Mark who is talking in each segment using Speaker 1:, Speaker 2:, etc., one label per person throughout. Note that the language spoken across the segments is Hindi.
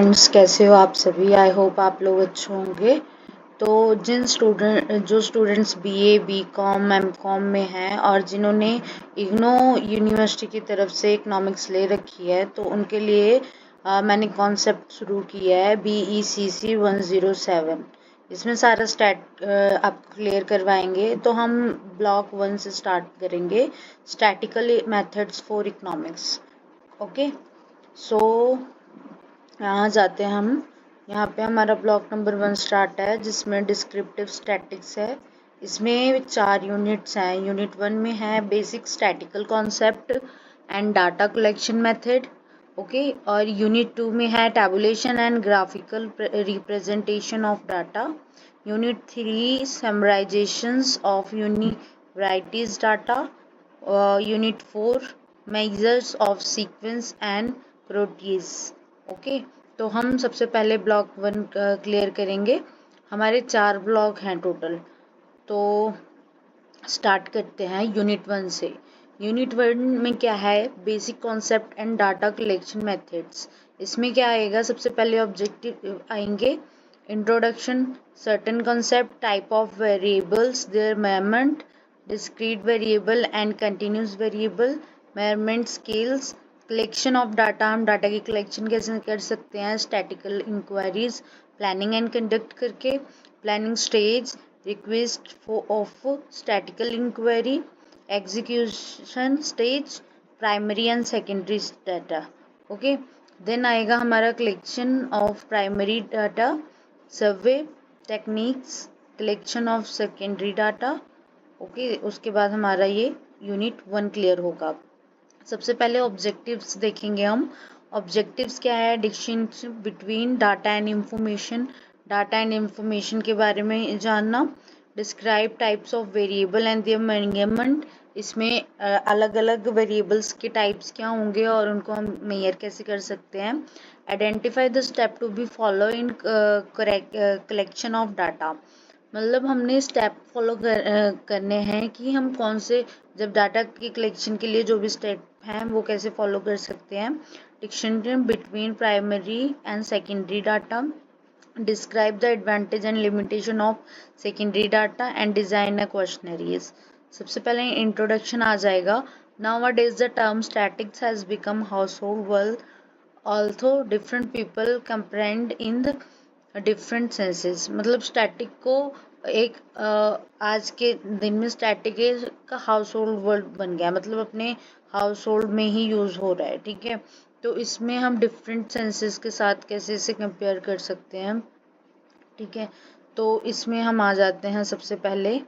Speaker 1: फ्रेंड्स, कैसे हो आप सभी। आई होप आप लोग अच्छे होंगे। तो जो स्टूडेंट्स बीए बीकॉम एमकॉम में हैं और जिन्होंने इग्नो यूनिवर्सिटी की तरफ से इकोनॉमिक्स ले रखी है, तो उनके लिए मैंने कॉन्सेप्ट शुरू किया है BECC 107। इसमें सारा स्टैट आपको क्लियर करवाएंगे। तो हम ब्लॉक 1 से स्टार्ट करेंगे, statical methods for economics. Okay, so यहाँ जाते हैं हम। यहाँ पे हमारा ब्लॉक नंबर 1 स्टार्ट है, जिसमें डिस्क्रिप्टिव स्टैटिक्स है। इसमें 4 यूनिट्स हैं। यूनिट 1 में है basic statical concept and data collection method. Okay, और यूनिट 2 में है tabulation and graphical representation of data. Unit 3 summarisations of univariate data. Unit 4 measures of sequence and proteins. Okay, तो हम सबसे पहले ब्लॉक 1 क्लियर करेंगे। हमारे 4 ब्लॉक हैं टोटल। तो स्टार्ट करते हैं यूनिट 1 से। यूनिट 1 में क्या है, basic concept and data collection methods. इसमें क्या आएगा, सबसे पहले ऑब्जेक्टिव आएंगे। Introduction, certain concept, type of variables, their measurement, discrete variable and continuous variable, measurement scales, collection of data. हम डाटा की कलेक्शन कैसे कर सकते हैं, statical inquiries, planning and conduct करके। Planning stage, request of statical inquiry, execution stage, primary and secondary data. Okay, then आएगा हमारा collection of primary data, survey techniques, collection of secondary data. Okay, उसके बाद हमारा ये यूनिट 1 क्लियर होगा। सबसे पहले ऑब्जेक्टिव्स देखेंगे हम। ऑब्जेक्टिव्स क्या है, distinction between data and information. Data and information के बारे में जानना। Describe types of variable and there measurement. इसमें अलग अलग वेरिएबल्स के टाइप्स क्या होंगे और उनको हम मेजर कैसे कर सकते हैं। Identify the step to be follow in collection of data. मतलब हमने स्टेप फॉलो करने हैं कि हम कौन से, जब डाटा की कलेक्शन के लिए जो भी स्टेप हैं वो कैसे फॉलो कर सकते हैं। Distinction between primary and secondary data. Describe the advantage and limitation of secondary data and design a questionnaires. सबसे पहले इंट्रोडक्शन आ जाएगा। Nowadays the term statics has become household word, although different people comprehend in the different senses. मतलब स्टैटिक को एक आज के दिन में स्टैटिक का हाउस होल्ड वर्ड बन गया, मतलब अपने हाउस होल्ड में ही यूज हो रहा है। ठीक है, तो इसमें हम डिफरेंट सेंसेस के साथ कैसे इसे कंपेयर कर सकते हैं। ठीक है, तो इसमें हम आ जाते हैं सबसे पहले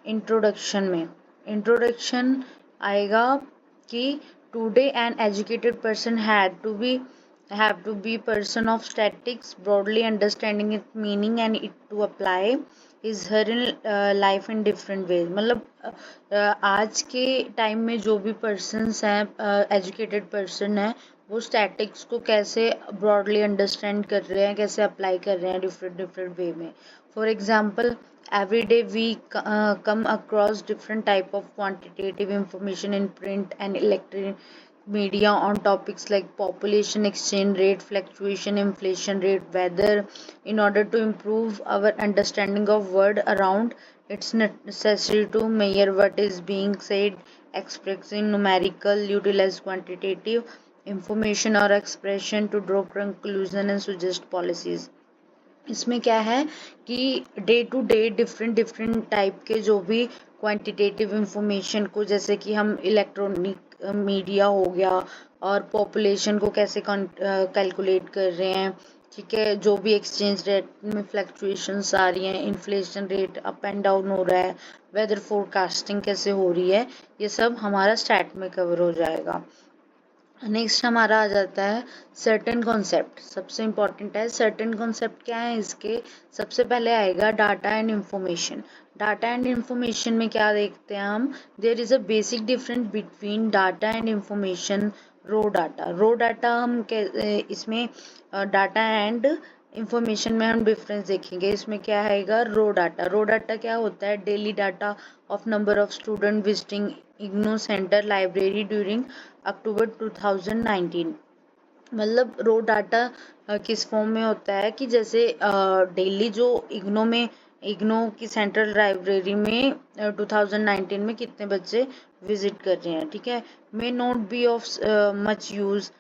Speaker 1: इंट्रोडक्शन में। इंट्रोडक्शन आएगा कि today an educated person had to be have to be person of statics, broadly understanding its meaning and it to apply his her in life in different ways। मतलब आज के टाइम में जो भी पर्सन्स हैं, एजुकेटेड पर्सन हैं, वो स्टैटिक्स को कैसे ब्रॉडली अंडरस्टैंड कर रहे हैं, कैसे अप्लाई कर रहे हैं डिफरेंट वे में। For example, every day we come across different type of quantitative information in print and electronic media on topics like population, exchange rate fluctuation, inflation rate, weather. In order to improve our understanding of world around, it's necessary to measure what is being said, express in numerical, utilize quantitative information or expression to draw conclusion and suggest policies। इसमें क्या है कि day to day different type के जो भी क्वांटिटेटिव इंफॉर्मेशन को, जैसे कि हम इलेक्ट्रॉनिक मीडिया हो गया और पॉपुलेशन को कैसे कैलकुलेट कर रहे हैं। ठीक है, जो भी एक्सचेंज रेट में फ्लक्चुएशंस आ रही हैं, inflation rate up and down हो रहा है, वेदर फोरकास्टिंग कैसे हो रही है, ये सब हमारा स्टैट में कवर हो जाएगा। नेक्स्ट हमारा आ जाता है सर्टेन कॉन्सेप्ट। सबसे इम्पॉर्टेंट है सर्टेन कॉन्सेप्ट। क्या है इसके, सबसे पहले आएगा data and information. Data and information में क्या देखते हैं हम, there is a basic difference between data and information. Raw data हम इसमें डाटा एंड इंफॉर्मेशन में हम डिफरेंस देखेंगे। इसमें क्या आएगा, रो डाटा क्या होता है, daily data of number of student visiting IGNOU centre library during October 2019। मतलब रो डाटा किस फॉर्म में होता है कि जैसे डेली जो इग्नो की सेंट्रल लाइब्रेरी में 2019 में कितने बच्चे विजिट कर रहे हैं, ठीक है। May not be of much use,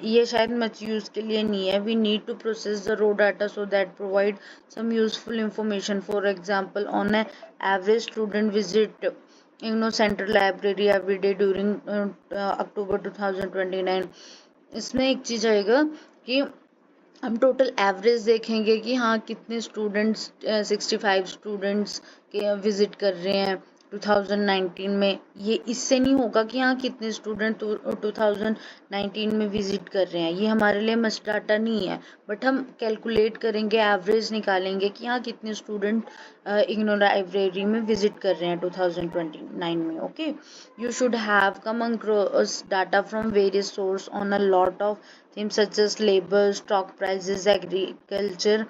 Speaker 1: ये शायद मच यूज के लिए नहीं है। We need to process the raw data so that provide some useful information. For example, on a average student visit IGNOU central library every day during October 2029। इसमें एक चीज आएगा कि हम टोटल एवरेज देखेंगे कि हाँ कितने स्टूडेंट्स 65 स्टूडेंट्स के विजिट कर रहे हैं 2019 में। ये इससे नहीं होगा कि हाँ कितने स्टूडेंट 2019 में विजिट कर रहे हैं, ये हमारे लिए मस्ट डाटा नहीं है। बट हम कैलकुलेट करेंगे, एवरेज निकालेंगे कि हाँ कितने स्टूडेंट इग्नो लाइब्रेरी में विजिट कर रहे हैं 2029 में। Okay, you should have come across data from various sources on a lot of themes such as labor, stock prices, agriculture,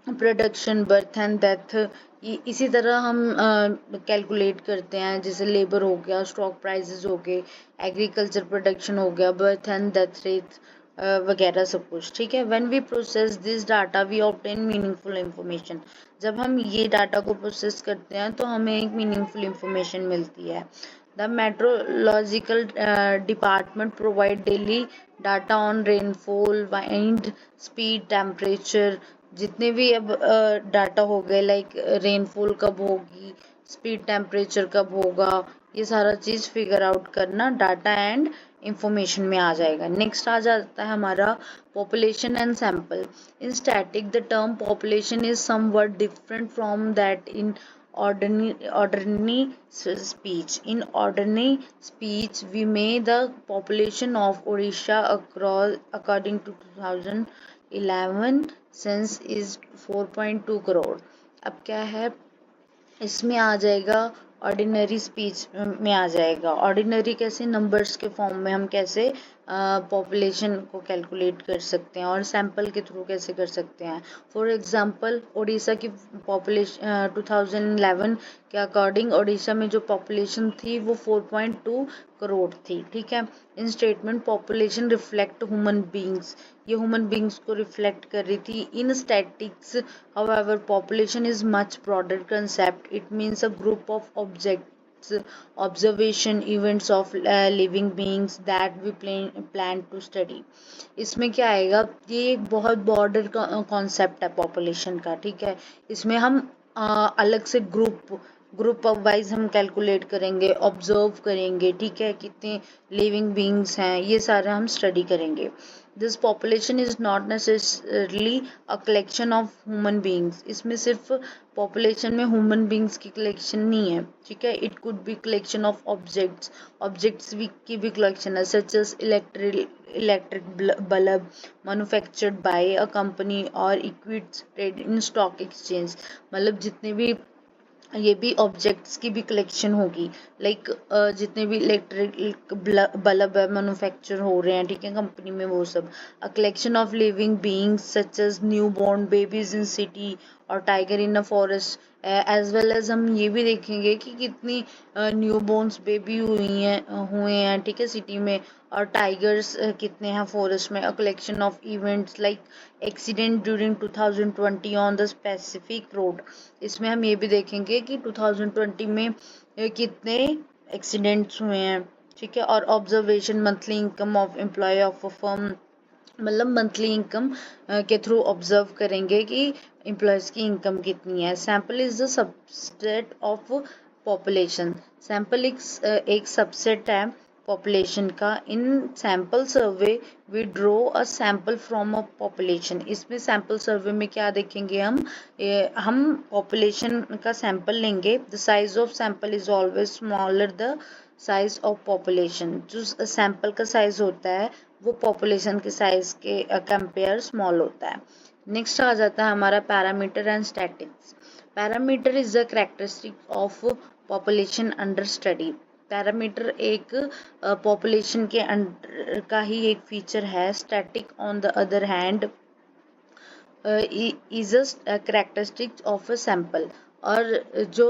Speaker 1: production, birth and death. इसी तरह हम कैलकुलेट करते हैं, जैसे लेबर हो गया, स्टॉक प्राइसेस हो गए, एग्रीकल्चर प्रोडक्शन हो गया, बर्थ एंड डेथ रेट वगैरह सब कुछ, ठीक है। When we process this data we obtain meaningful information. जब हम ये डाटा को प्रोसेस करते हैं तो हमें एक मीनिंगफुल इंफॉर्मेशन मिलती है। The meteorological department provide daily data on rainfall, wind speed, temperature, जितने भी अब डाटा हो गए, लाइक रेनफॉल कब होगी, स्पीड टेम्परेचर कब होगा, ये सारा चीज़ फिगर आउट करना डाटा एंड इंफॉर्मेशन में आ जाएगा। नेक्स्ट आ जाता है हमारा population and sample. In static the term population is somewhat different from that in ordinary speech. In ordinary speech, we made the population of Odisha across according to 2011 census is 4.2 crore। अब क्या है, इसमें आ जाएगा ऑर्डिनरी स्पीच में आ जाएगा। ऑर्डिनरी कैसे, नंबर्स के फॉर्म में हम कैसे पॉपुलेशन को कैलकुलेट कर सकते हैं और सैंपल के थ्रू कैसे कर सकते हैं। फॉर एग्जांपल, उड़ीसा की पॉपुलेशन 2011 के अकॉर्डिंग उड़ीसा में जो पॉपुलेशन थी वो 4.2 करोड़ थी, ठीक है। In statement population reflect human beings, ये ह्यूमन बींग्स को रिफ्लेक्ट कर रही थी। In statistics however population is much broader concept. It means a group of objects, observation events of living beings that we plan to study। इसमें क्या आएगा, ये एक बहुत बॉर्डर कॉन्सेप्ट है पॉपुलेशन का, ठीक है। इसमें हम अलग से ग्रुप वाइज हम कैलकुलेट करेंगे, ऑब्जर्व करेंगे, ठीक है, कितने लिविंग बींग्स हैं, ये सारा हम स्टडी करेंगे। This population is not necessarily a collection of human beings. इसमें सिर्फ पॉपुलेशन में ह्यूमन बींग्स की कलेक्शन नहीं है, ठीक है। It could be collection of objects की भी कलेक्शन है, such as electric bulb manufactured by a company और equity trade in stock exchange. मतलब जितने भी, ये भी ऑब्जेक्ट्स की भी कलेक्शन होगी, लाइक जितने भी इलेक्ट्रिक बल्ब मैन्युफैक्चर हो रहे हैं, ठीक है, कंपनी में, वो सब। A collection of living beings such as new born babies in city और tiger in a forest. As well as हम ये भी देखेंगे कि कितनी न्यू बॉर्न्स बेबी हुए हैं, ठीक है, सिटी में, और टाइगर्स कितने हैं फॉरेस्ट में। अ collection of events like accident during 2020 on the specific road. इसमें हम ये भी देखेंगे कि 2020 में कितने एक्सीडेंट्स हुए हैं, ठीक है। और observation monthly income of employ of a firm, मतलब मंथली इनकम के थ्रू ऑब्जर्व करेंगे कि एम्प्लॉयज की इनकम कितनी है। Sample is the subset of population. Sample एक सबसेट है पॉपुलेशन का। In sample survey we draw a sample from a population. इसमें सैंपल सर्वे में क्या देखेंगे हम पॉपुलेशन का सैंपल लेंगे। The size of sample is always smaller the size of population. जो सैंपल का साइज होता है वो पॉपुलेशन के साइज के कंपेयर स्मॉल होता है। नेक्स्ट आ जाता है हमारा parameter and statics. Parameter is the characteristic of population under study. Parameter एक पॉपुलेशन के अंडर का ही एक फीचर है। Static on the other hand is a characteristic of a sample. और जो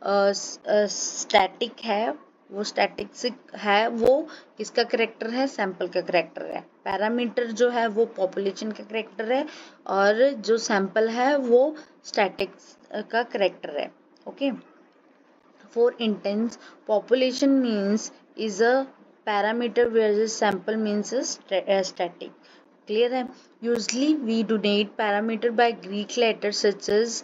Speaker 1: स्टैटिक है वो स्टैटिस्टिक है वो किसका करेक्टर है, सैंपल का करेक्टर है। पैरामीटर जो है वो पॉपुलेशन का करेक्टर है और जो सैंपल है वो स्टैटिक्स का करेक्टर है। Okay, for instance, population means is a parameter whereas sample means a static. Clear है? Usually we denote parameter by Greek letters such as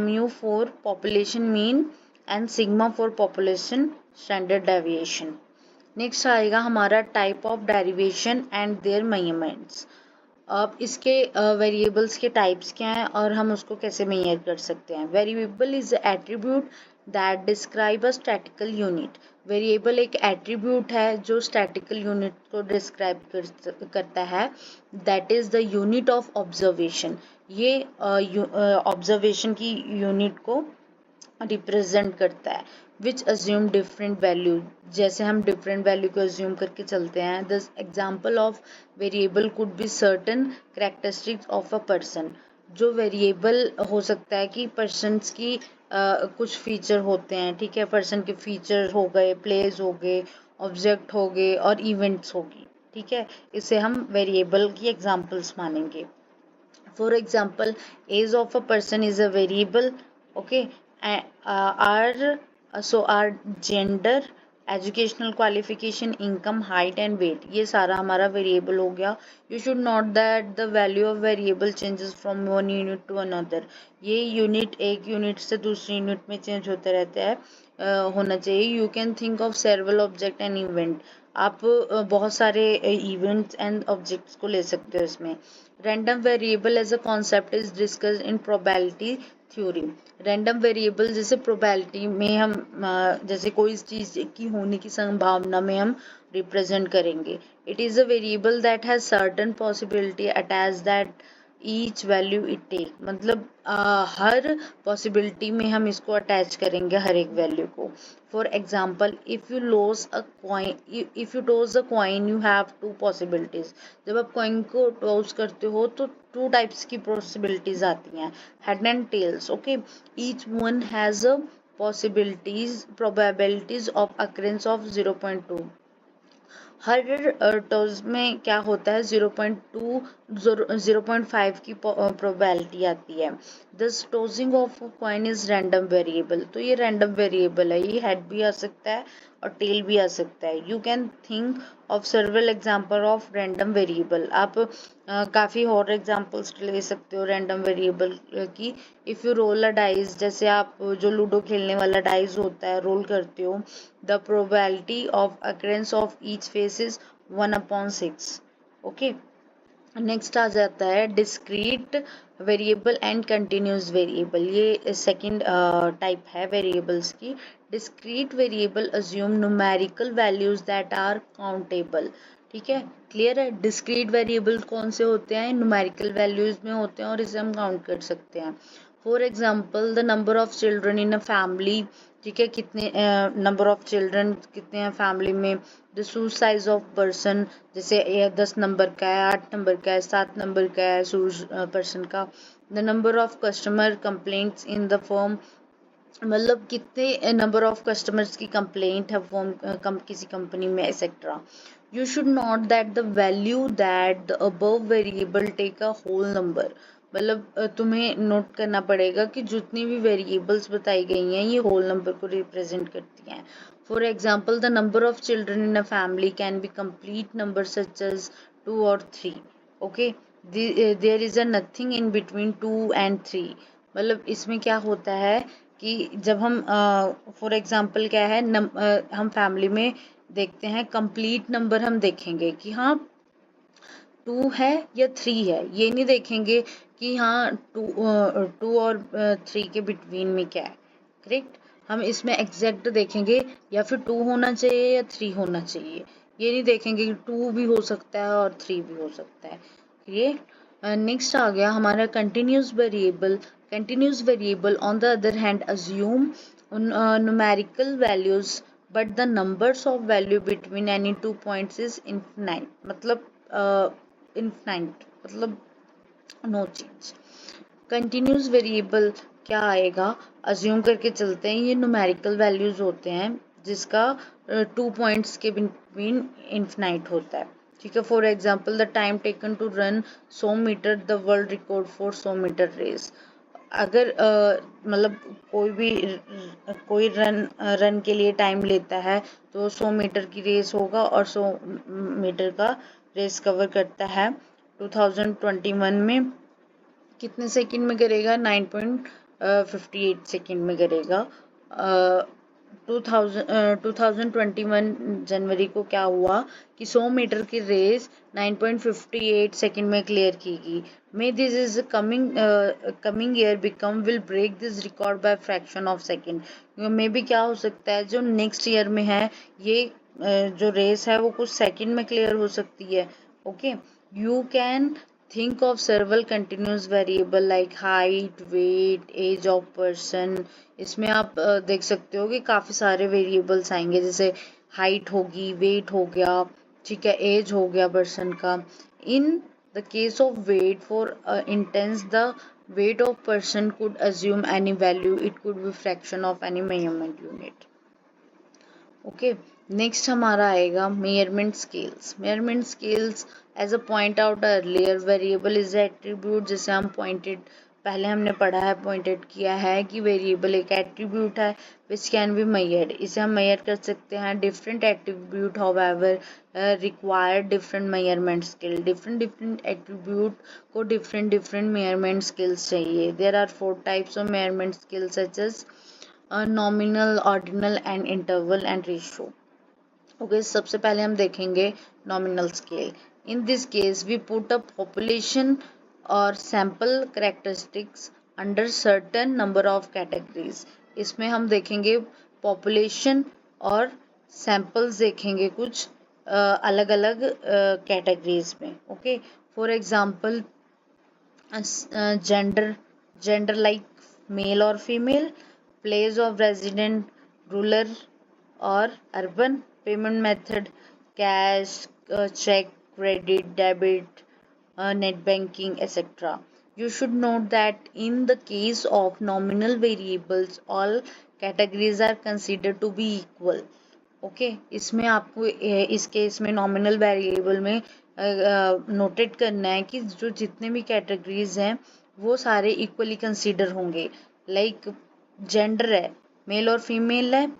Speaker 1: mu for population mean and sigma for population standard deviation. Next आएगा हमारा type of derivation and their measurements. अब इसके वेरिएबल्स के टाइप्स क्या हैं और हम उसको कैसे मेजर कर सकते हैं। Variable is attribute that describe a statistical unit. Variable एक एट्रीब्यूट है जो स्टैटिकल यूनिट को डिस्क्राइब करता है। That is the unit of observation. ये ऑब्जर्वेशन की यूनिट को रिप्रेजेंट करता है। विच अज्यूम डिफरेंट वैल्यू, जैसे हम डिफरेंट वैल्यू को अज्यूम करके चलते हैं। The example of variable could be certain characteristics of a person. जो वेरिएबल हो सकता है कि पर्सनस की कुछ फीचर होते हैं, ठीक है, पर्सन के फीचर हो गए, प्लेस हो गए, ऑब्जेक्ट हो गए और इवेंट्स होगी, ठीक है, इसे हम वेरिएबल की एग्जाम्पल्स मानेंगे। For example, age of a person is a variable. Okay, our gender, educational qualification, income, height and weight, ये सारा हमारा variable हो गया। You should note that the value of variable changes from one unit to another. ये unit एक unit से दूसरी unit में change होते रहते हैं, होना चाहिए। You can think of several object and event. आप बहुत सारे इवेंट्स एंड ऑब्जेक्ट्स को ले सकते हो इसमें। Random variable as a concept is discussed in probability theory. Random variable जैसे प्रोबेबिलिटी में हम जैसे कोई चीज़ की होने की संभावना में हम रिप्रेजेंट करेंगे। It is a variable that has certain possibility attach that each value it take. मतलब हर पॉसिबिलिटी में हम इसको अटैच करेंगे हर एक वैल्यू को। For example, if you toss a coin you have to possibilities. जब आप कॉइन को टॉस करते हो तो टू टाइप्स की पॉसिबिलिटीज आती हैं, head and tails. Okay, each one has a probabilities of occurrence of 0.2। हर टॉस में क्या होता है, 0.2 0.5 की प्रोबेबिलिटी आती है। This tossing of coin is random variable. तो ये रैंडम वेरिएबल है, ये हेड भी आ सकता है और टेल भी आ सकता है। You can think of several example of random variable. आप काफ़ी और एग्जाम्पल्स ले सकते हो रैंडम वेरिएबल की। If you roll a dice, जैसे आप जो लूडो खेलने वाला डाइस होता है रोल करते हो, the probability of occurrence of each face is 1/6। Okay, next आ जाता है discrete variable and continuous variable. ये सेकंड टाइप है वेरिएबल्स की। Discrete variable assume numerical values that are countable. ठीक है, क्लियर है। डिस्क्रीट वेरिएबल कौन से होते हैं, न्यूमेरिकल वैल्यूज में होते हैं और इसे हम काउंट कर सकते हैं। For example, the number of children in a family. ठीक है, कितने नंबर ऑफ चिल्ड्रन कितने हैं फैमिली में। The shoes size of person, जैसे 10 नंबर का है, 8 नंबर का है, 7 नंबर का है शूज पर्सन का। The number of customer complaints in the firm, मतलब कितने नंबर ऑफ कस्टमर्स की कंप्लेंट है फॉर्म किसी कंपनी में, etcetera. You should note that the value that the above variable take a whole number. मतलब तुम्हें नोट करना पड़ेगा कि जितनी भी वेरिएबल्स बताई गई हैं ये होल नंबर को रिप्रेजेंट करती हैं। For example, the number of children in a family can be complete number such as 2 और 3। Okay, there is a nothing in between 2 and 3। मतलब इसमें क्या होता है कि जब हम फॉर एग्जांपल क्या है, हम फैमिली में देखते हैं कंप्लीट नंबर हम देखेंगे कि हाँ 2 है या 3 है, ये नहीं देखेंगे कि हाँ 2 और 3 के बिटवीन में क्या है। करेक्ट, हम इसमें एग्जैक्ट देखेंगे या फिर 2 होना चाहिए या 3 होना चाहिए, ये नहीं देखेंगे कि 2 भी हो सकता है और 3 भी हो सकता है। ये नेक्स्ट आ गया हमारा continuous variable. Continuous variable on the other hand assume numerical values but the numbers of value between any two points is infinite। मतलब infinite मतलब no change। Continuous variable क्या आएगा, assume करके चलते हैं, ये numerical values होते हैं जिसका 2 पॉइंट्स के बिटवीन इन्फिनाइट होता है। ठीक है, for example the time taken to run 100 metre the world record for 100 metre race. अगर मतलब कोई रन के लिए टाइम लेता है तो 100 मीटर की रेस होगा और 100 मीटर का रेस कवर करता है। 2021 में कितने सेकंड में करेगा? 9.58 सेकंड में करेगा। 2021 जनवरी को क्या हुआ कि 100 मीटर की रेस 9.58 सेकंड में क्लियर की गई। May this is coming year become will break this record by fraction of second. मे भी क्या हो सकता है जो नेक्स्ट ईयर में है ये जो रेस है वो कुछ सेकंड में क्लियर हो सकती है। Okay, you can think of several continuous variable like height, weight, age of person। इसमें आप देख सकते हो कि काफ़ी सारे वेरिएबल्स आएंगे, जैसे हाइट होगी, वेट हो गया, ठीक है, एज हो गया पर्सन का। In the case of weight for instance the weight of person could assume any value, it could be fraction of any measurement unit। Okay, next हमारा आएगा measurement scales. Measurement scales as a point out earlier variable is attribute, जैसे हम पॉइंटेड पहले हमने पढ़ा है, पॉइंटेड किया है कि वेरिएबल एक एट्रीब्यूट है विच कैन बी मेजर्ड। इसे हम मेजर कर सकते हैं। Different attribute however require different measurement skill. Different attribute को डिफरेंट मेजरमेंट स्किल्स चाहिए। There are 4 types of measurement skills such as nominal, ordinal and interval and ratio. Okay, सबसे पहले हम देखेंगे nominal scale. In this case we put a population और sample characteristics under certain number of categories. इसमें हम देखेंगे पॉपुलेशन और सैंपल्स देखेंगे कुछ अलग अलग कैटेगरीज में। Okay, for example gender like male और female, place of resident, rural or urban, payment method, cash, check, credit, debit, net banking, etc. You should note that in the case of nominal variables, all categories are considered to be equal। Okay, इसमें आपको इस केस में नॉमिनल वेरिएबल में नोटेट करना है कि जो जितने भी कैटेगरीज हैं वो सारे इक्वली कंसीडर होंगे। लाइक जेंडर है, मेल और फीमेल है,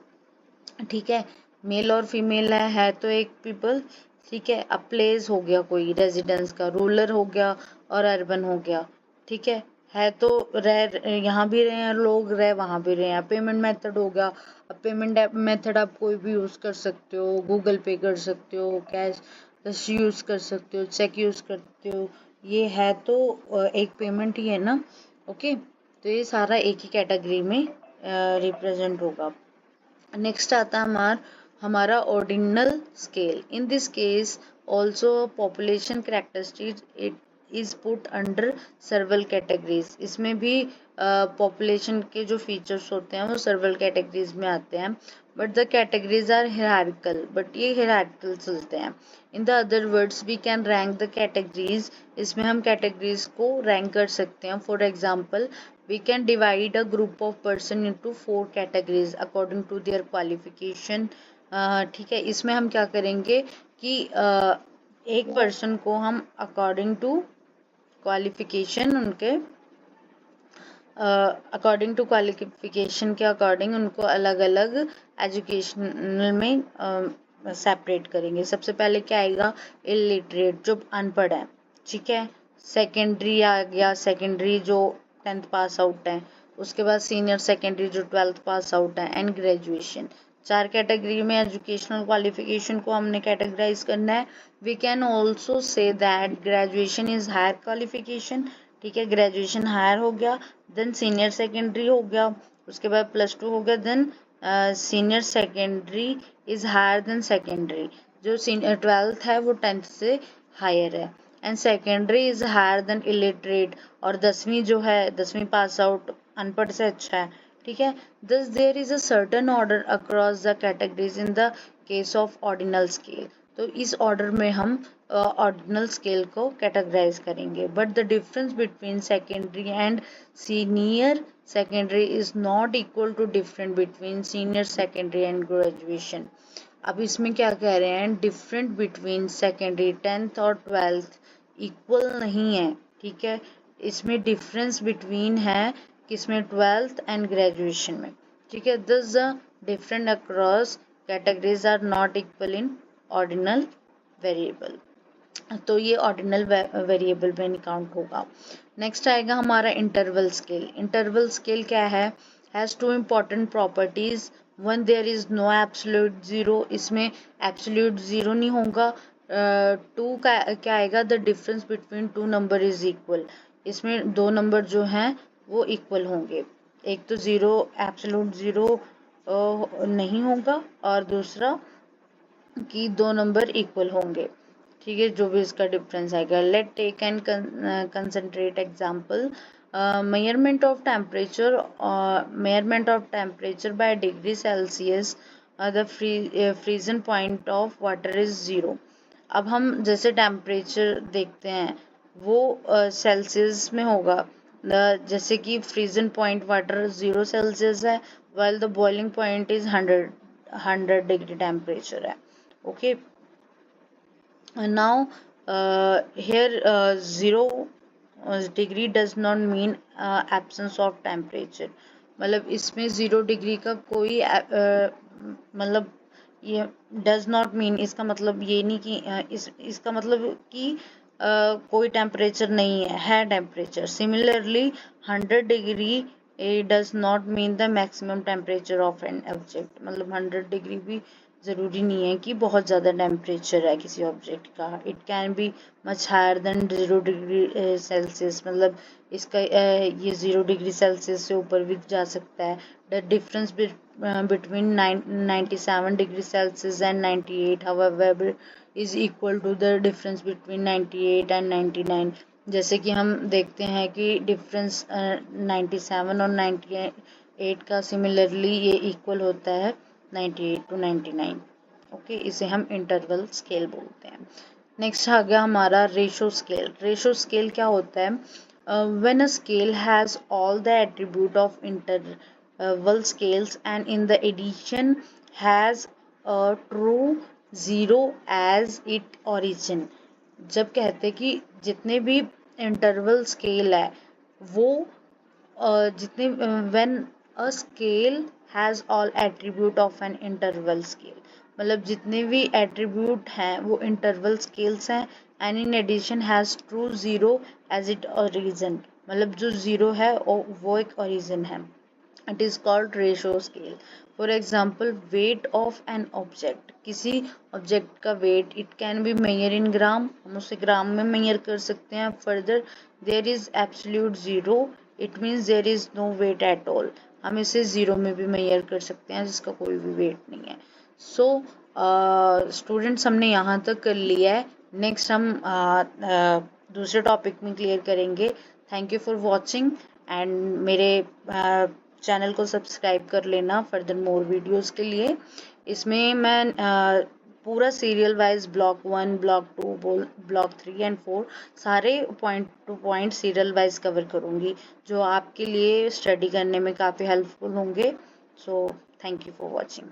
Speaker 1: ठीक है, मेल और फीमेल है तो एक पीपल, ठीक है। अब प्लेस हो गया कोई रेजिडेंस का, रूरल हो गया और अर्बन हो गया, ठीक है तो रह यहाँ भी रहे हैं लोग, रह वहाँ भी रहे हैं। पेमेंट मेथड हो गया। अब पेमेंट मेथड आप कोई भी यूज़ कर सकते हो, गूगल पे कर सकते हो, कैश यूज़ कर सकते हो, चेक यूज़ करते हो, ये है तो एक पेमेंट ही है ना। ओके, तो ये सारा एक ही कैटेगरी में रिप्रेजेंट होगा। नेक्स्ट आता है हमारा ordinal scale. In this case also population characteristics it is put under सर्वल categories. इसमें भी पॉपुलेशन के जो फीचर्स होते हैं वो सर्वल कैटेगरीज में आते हैं, but the categories are hierarchical, but ये हायरार्किकल चलते हैं। In the other words we can rank the categories. इसमें हम कैटेगरीज को रैंक कर सकते हैं। For example, we can divide a group of person into 4 categories according to their qualification। ठीक है, इसमें हम क्या करेंगे कि एक पर्सन को हम अकॉर्डिंग टू क्वालिफिकेशन उनके अकॉर्डिंग टू क्वालिफिकेशन के अकॉर्डिंग उनको अलग अलग एजुकेशनल में सेपरेट करेंगे। सबसे पहले क्या आएगा? इलिटरेट, जो अनपढ़ है, ठीक है। सेकेंडरी आ गया, सेकेंडरी जो 10th पास आउट है। उसके बाद सीनियर सेकेंडरी जो 12th पास आउट है, एंड ग्रेजुएशन। 4 कैटेगरी में एजुकेशनल क्वालिफिकेशन को हमने कैटेगराइज करना है। We can also say that graduation is higher qualification, ठीक है, ग्रेजुएशन हायर हो गया, देन सीनियर सेकेंडरी हो गया, उसके बाद +2 हो गया, then senior secondary is higher than secondary. जो सीनियर 12th है वो 10th से हायर है, and secondary is higher than illiterate, और 10वीं जो है 10वीं पास आउट अनपढ़ से अच्छा है, ठीक है। Thus there is a certain order across the categories in the case of ordinal scale। तो इस ऑर्डर में हम ऑर्डिनल स्केल को कैटेगराइज करेंगे. But the difference between secondary and senior secondary is not equal to different between senior secondary and graduation. अब इसमें क्या कह रहे हैं, डिफरेंट बिटवीन सेकेंडरी 10th और 12th इक्वल नहीं है. ठीक है, इसमें डिफरेंस बिटवीन है किसमें, 12th एंड ग्रेजुएशन में. ठीक है, this the different across categories are not equal in ordinal variable. तो ये ऑर्डिनल वेरिएबल में काउंट होगा. नेक्स्ट आएगा हमारा इंटरवल स्केल. इंटरवल स्केल क्या है, has two important properties. One, there is no absolute zero. इसमें एब्सोल्यूट जीरो नहीं होगा. टू का क्या आएगा, the difference between two number is equal. इसमें दो नंबर जो हैं वो इक्वल होंगे. एक तो जीरो, एब्सोल्यूट जीरो नहीं होगा, और दूसरा कि दो नंबर इक्वल होंगे. ठीक है, जो भी इसका डिफरेंस आएगा. Let take and concentrate example. Measurement of temperature by degree Celsius. The freezing point of water is 0. अब हम जैसे टेम्परेचर देखते हैं वो सेल्सियस में होगा. जैसे कि फ्रीजन पॉइंट वाटर 0 सेल्सियस है, while the boiling point is 100 degree temperature है. Okay, and now here 0 degree does not mean absence of temperature. मतलब इसमें 0 डिग्री का कोई मतलब ये डज नॉट मीन, इसका मतलब ये नहीं कि इसका मतलब कि कोई टेम्परेचर नहीं है temperature. Similarly 100 degree does not mean the maximum temperature of an object. मतलब 100 डिग्री भी ज़रूरी नहीं है कि बहुत ज़्यादा टेम्परेचर है किसी ऑब्जेक्ट का. It can be much higher than 0 degree Celsius. मतलब इसका ये 0 डिग्री सेल्सियस से ऊपर भी जा सकता है. The difference between 97 degree Celsius and 98 however is equal to the difference between 98 and 99. जैसे कि हम देखते हैं कि डिफरेंस 97 और 98 का सिमिलरली ये इक्वल होता है 98 to 99. ओके, इसे हम इंटरवल स्केल बोलते हैं. नेक्स्ट आ गया हमारा रेशो स्केल. रेशो स्केल क्या होता है, when a scale has all the attribute of interval scales and in the addition has a true zero as it origin. जब कहते हैं कि जितने भी इंटरवल स्केल है वो जितने when a scale has all attribute of an interval scale, मतलब जितने भी एट्रीब्यूट हैं वो इंटरवल स्केल्स हैं. And in addition has true zero as it origin, मतलब जो ज़ीरो है वो एक ओरिजिन है. It is called ratio scale. For example, weight of an object. किसी ऑब्जेक्ट का weight it can be measure in gram, हम उसे ग्राम में मेजर कर सकते हैं. Further, there is absolute zero, it means there is no weight at all. हम इसे ज़ीरो में भी मेजर कर सकते हैं जिसका कोई भी वेट नहीं है. सो स्टूडेंट्स, हमने यहाँ तक कर लिया है. नेक्स्ट हम दूसरे टॉपिक में क्लियर करेंगे. Thank you for watching and मेरे चैनल को सब्सक्राइब कर लेना फर्दर मोर वीडियोस के लिए. इसमें मैं पूरा serial wise block 1, block 2, block 3 and 4 सारे point two point serial wise cover करूँगी, जो आपके लिए स्टडी करने में काफ़ी हेल्पफुल होंगे. So thank you for watching.